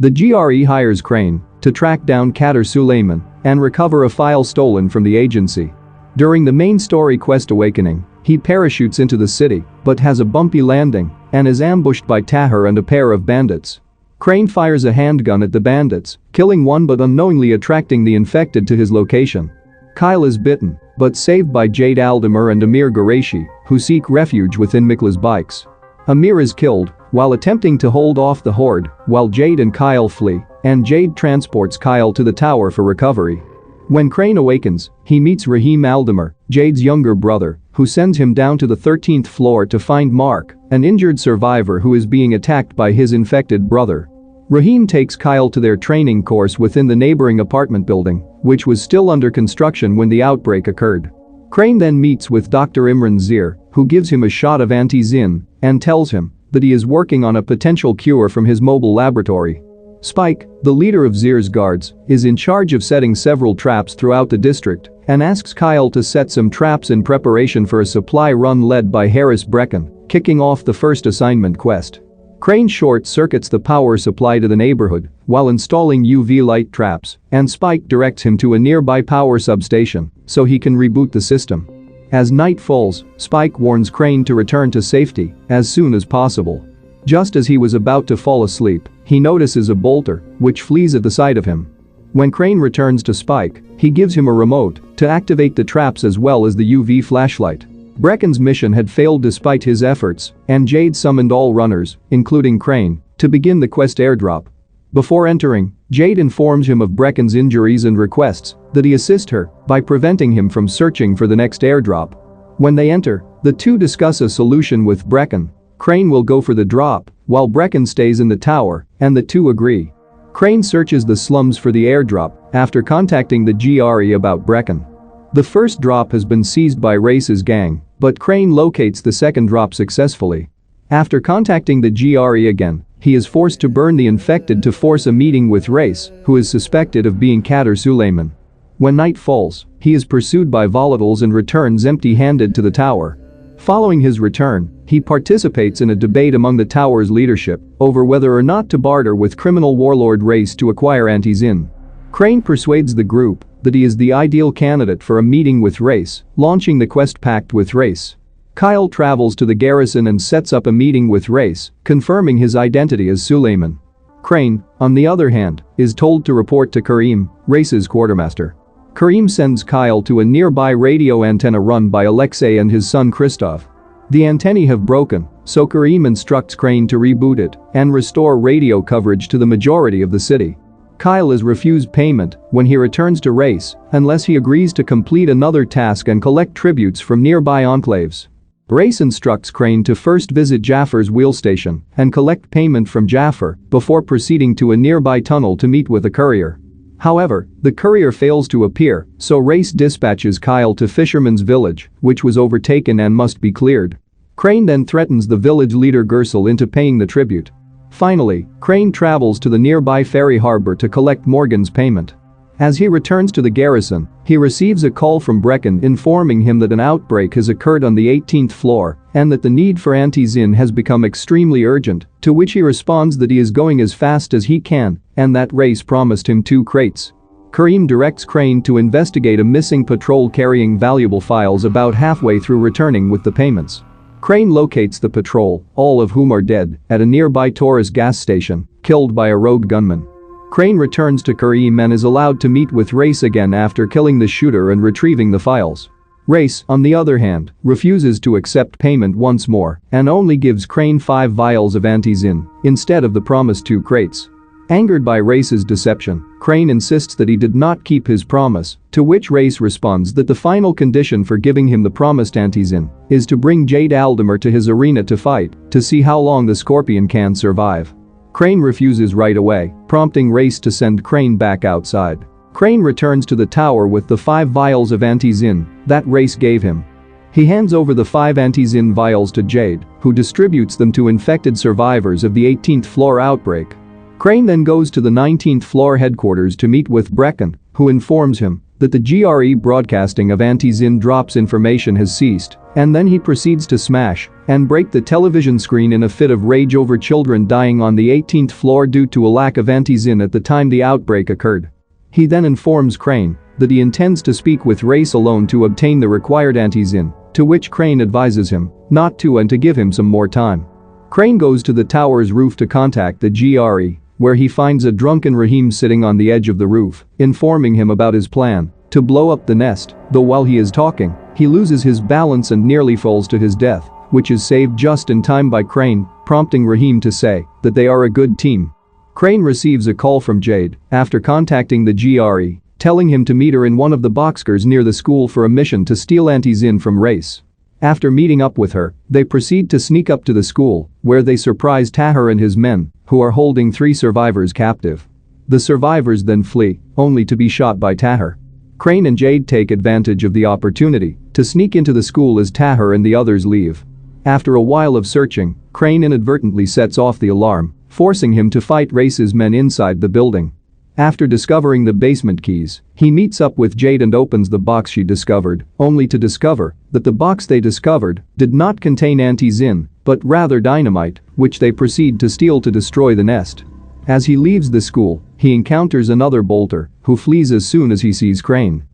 The GRE hires Crane to track down Kader Suleiman and recover a file stolen from the agency. During the main story quest Awakening, he parachutes into the city but has a bumpy landing and is ambushed by Tahir and a pair of bandits. Crane fires a handgun at the bandits, killing one but unknowingly attracting the infected to his location. Kyle is bitten but saved by Jade Aldemir and Amir Qureshi, who seek refuge within Mikla's bikes. Amir is killed while attempting to hold off the horde while Jade and Kyle flee, and Jade transports Kyle to the tower for recovery. When Crane awakens, he meets Rahim Aldemir, Jade's younger brother, who sends him down to the 13th floor to find Mark, an injured survivor who is being attacked by his infected brother. Rahim takes Kyle to their training course within the neighboring apartment building, which was still under construction when the outbreak occurred. Crane then meets with Dr. Imran Zir, who gives him a shot of Antizin and tells him that he is working on a potential cure from his mobile laboratory. Spike, the leader of Zir's guards, is in charge of setting several traps throughout the district and asks Kyle to set some traps in preparation for a supply run led by Harris Brecken, kicking off the first assignment quest. Crane short-circuits the power supply to the neighborhood while installing UV light traps, and Spike directs him to a nearby power substation so he can reboot the system. As night falls, Spike warns Crane to return to safety as soon as possible. Just as he was about to fall asleep, he notices a bolter, which flees at the sight of him. When Crane returns to Spike, he gives him a remote to activate the traps as well as the UV flashlight. Brecken's mission had failed despite his efforts, and Jade summoned all runners, including Crane, to begin the quest airdrop. Before entering, Jade informs him of Brecken's injuries and requests that he assist her by preventing him from searching for the next airdrop. When they enter, the two discuss a solution with Brecken. Crane will go for the drop, while Brecken stays in the tower, and the two agree. Crane searches the slums for the airdrop after contacting the GRE about Brecken. The first drop has been seized by Race's gang, but Crane locates the second drop successfully. After contacting the GRE again, he is forced to burn the infected to force a meeting with Race, who is suspected of being Kader Suleiman. When night falls, he is pursued by volatiles and returns empty-handed to the tower. Following his return, he participates in a debate among the tower's leadership over whether or not to barter with criminal warlord Race to acquire Antizin. Crane persuades the group that he is the ideal candidate for a meeting with Race, launching the quest pact with Race. Kyle travels to the garrison and sets up a meeting with Race, confirming his identity as Suleiman. Crane, on the other hand, is told to report to Kareem, Race's quartermaster. Kareem sends Kyle to a nearby radio antenna run by Alexei and his son Christoph. The antennae have broken, so Kareem instructs Crane to reboot it and restore radio coverage to the majority of the city. Kyle is refused payment when he returns to Race unless he agrees to complete another task and collect tributes from nearby enclaves. Race instructs Crane to first visit Jaffar's wheel station and collect payment from Jaffar before proceeding to a nearby tunnel to meet with a courier. However, the courier fails to appear, so Race dispatches Kyle to Fisherman's village, which was overtaken and must be cleared. Crane then threatens the village leader Gersel into paying the tribute. Finally, Crane travels to the nearby ferry harbor to collect Morgan's payment. As he returns to the garrison, he receives a call from Brecken informing him that an outbreak has occurred on the 18th floor and that the need for Antizin has become extremely urgent, to which he responds that he is going as fast as he can and that Race promised him 2 crates. Kareem directs Crane to investigate a missing patrol carrying valuable files about halfway through returning with the payments. Crane locates the patrol, all of whom are dead, at a nearby Taurus gas station, killed by a rogue gunman. Crane returns to Kareem and is allowed to meet with Race again after killing the shooter and retrieving the files. Race, on the other hand, refuses to accept payment once more and only gives Crane 5 vials of Antizin instead of the promised 2 crates. Angered by Race's deception, Crane insists that he did not keep his promise, to which Race responds that the final condition for giving him the promised Antizin is to bring Jade Aldemir to his arena to fight to see how long the Scorpion can survive. Crane refuses right away, prompting Race to send Crane back outside. Crane returns to the tower with the 5 vials of Antizin that Race gave him. He hands over the 5 Antizin vials to Jade, who distributes them to infected survivors of the 18th floor outbreak. Crane then goes to the 19th floor headquarters to meet with Brecken, who informs him that the GRE broadcasting of Antizin drops information has ceased, and then he proceeds to smash and break the television screen in a fit of rage over children dying on the 18th floor due to a lack of antizin at the time the outbreak occurred. He then informs Crane that he intends to speak with Race alone to obtain the required antizin, to which Crane advises him not to and to give him some more time. Crane goes to the tower's roof to contact the GRE, where he finds a drunken Rahim sitting on the edge of the roof, informing him about his plan to blow up the nest, though while he is talking, he loses his balance and nearly falls to his death, which is saved just in time by Crane, prompting Rahim to say that they are a good team. Crane receives a call from Jade after contacting the GRE, telling him to meet her in one of the boxcars near the school for a mission to steal antizin from Race. After meeting up with her, they proceed to sneak up to the school, where they surprise Tahir and his men, who are holding 3 survivors captive. The survivors then flee, only to be shot by Tahir. Crane and Jade take advantage of the opportunity to sneak into the school as Tahir and the others leave. After a while of searching, Crane inadvertently sets off the alarm, forcing him to fight Race's men inside the building. After discovering the basement keys, he meets up with Jade and opens the box she discovered, only to discover that the box they discovered did not contain antizin, but rather dynamite, which they proceed to steal to destroy the nest. As he leaves the school, he encounters another bolter, who flees as soon as he sees Crane.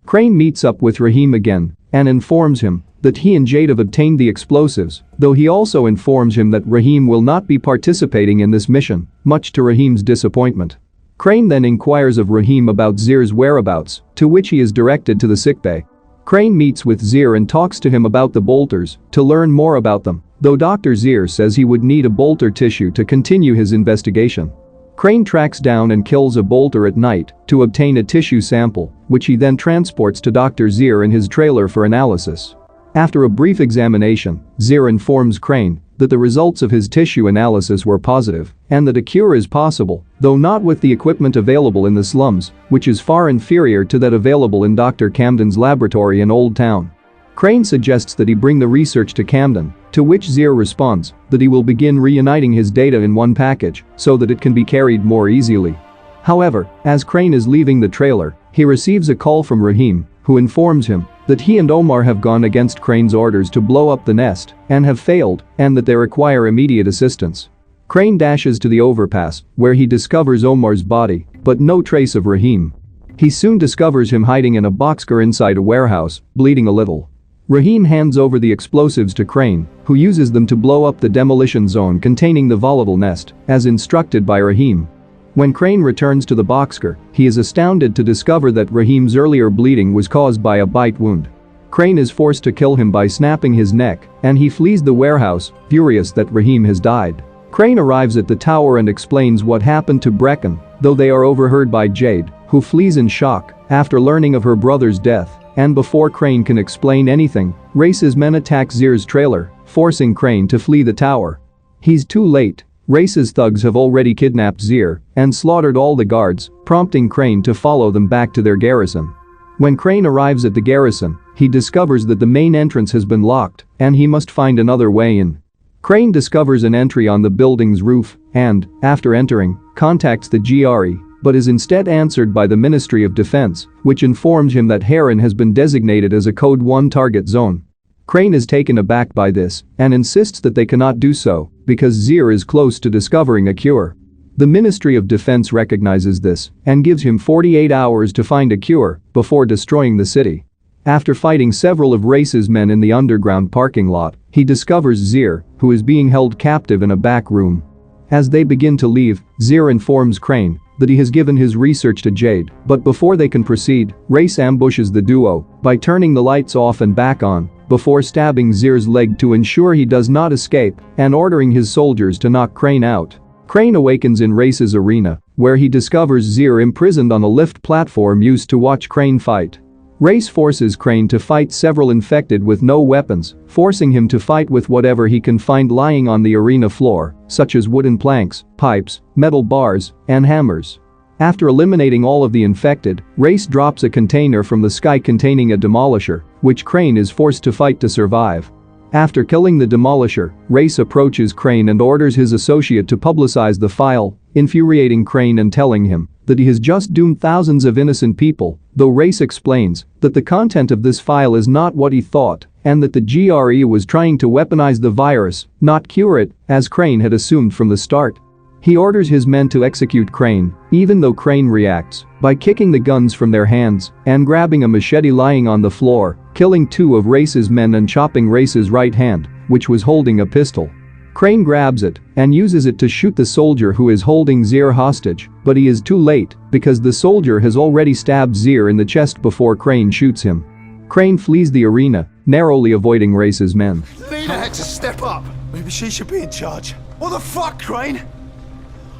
Crane meets up with Rahim again and informs him that he and Jade have obtained the explosives, though he also informs him that Rahim will not be participating in this mission, much to Rahim's disappointment. Crane then inquires of Rahim about Zir's whereabouts, to which he is directed to the sickbay. Crane meets with Zir and talks to him about the bolters to learn more about them, though Dr. Zir says he would need a bolter tissue to continue his investigation. Crane tracks down and kills a bolter at night to obtain a tissue sample, which he then transports to Dr. Zir in his trailer for analysis. After a brief examination, Zir informs Crane that the results of his tissue analysis were positive and that a cure is possible, though not with the equipment available in the slums, which is far inferior to that available in Dr. Camden's laboratory in Old Town. Crane suggests that he bring the research to Camden, to which Zir responds that he will begin reuniting his data in one package so that it can be carried more easily. However, as Crane is leaving the trailer, he receives a call from Rahim, who informs him that he and Omar have gone against Crane's orders to blow up the nest and have failed, and that they require immediate assistance. Crane dashes to the overpass, where he discovers Omar's body, but no trace of Rahim. He soon discovers him hiding in a boxcar inside a warehouse, bleeding a little. Rahim hands over the explosives to Crane, who uses them to blow up the demolition zone containing the volatile nest, as instructed by Rahim. When Crane returns to the boxcar, he is astounded to discover that Rahim's earlier bleeding was caused by a bite wound. Crane is forced to kill him by snapping his neck, and he flees the warehouse, furious that Rahim has died. Crane arrives at the tower and explains what happened to Brecken, though they are overheard by Jade, who flees in shock after learning of her brother's death, and before Crane can explain anything, Race's men attack Zir's trailer, forcing Crane to flee the tower. He's too late. Race's thugs have already kidnapped Zir and slaughtered all the guards, prompting Crane to follow them back to their garrison. When Crane arrives at the garrison, he discovers that the main entrance has been locked and he must find another way in. Crane discovers an entry on the building's roof and, after entering, contacts the GRE, but is instead answered by the Ministry of Defense, which informs him that Heron has been designated as a Code 1 target zone. Crane is taken aback by this and insists that they cannot do so because Zir is close to discovering a cure. The Ministry of Defense recognizes this and gives him 48 hours to find a cure before destroying the city. After fighting several of Race's men in the underground parking lot, he discovers Zir, who is being held captive in a back room. As they begin to leave, Zir informs Crane that he has given his research to Jade, but before they can proceed, Race ambushes the duo by turning the lights off and back on, before stabbing Zir's leg to ensure he does not escape and ordering his soldiers to knock Crane out. Crane awakens in Race's arena, where he discovers Zir imprisoned on a lift platform used to watch Crane fight. Race forces Crane to fight several infected with no weapons, forcing him to fight with whatever he can find lying on the arena floor, such as wooden planks, pipes, metal bars, and hammers. After eliminating all of the infected, Race drops a container from the sky containing a demolisher, which Crane is forced to fight to survive. After killing the demolisher, Race approaches Crane and orders his associate to publicize the file, infuriating Crane and telling him that he has just doomed thousands of innocent people, though Race explains that the content of this file is not what he thought and that the GRE was trying to weaponize the virus, not cure it, as Crane had assumed from the start. He orders his men to execute Crane, even though Crane reacts by kicking the guns from their hands and grabbing a machete lying on the floor, killing 2 of Race's men and chopping Race's right hand, which was holding a pistol. Crane grabs it and uses it to shoot the soldier who is holding Zir hostage, but he is too late because the soldier has already stabbed Zir in the chest before Crane shoots him. Crane flees the arena, narrowly avoiding Race's men. Lena had to step up. Maybe she should be in charge. What the fuck, Crane?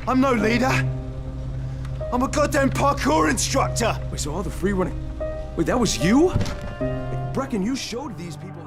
I'm no leader. I'm a goddamn parkour instructor. Wait, so all the free running... Wait, that was you? Brecken, you showed these people...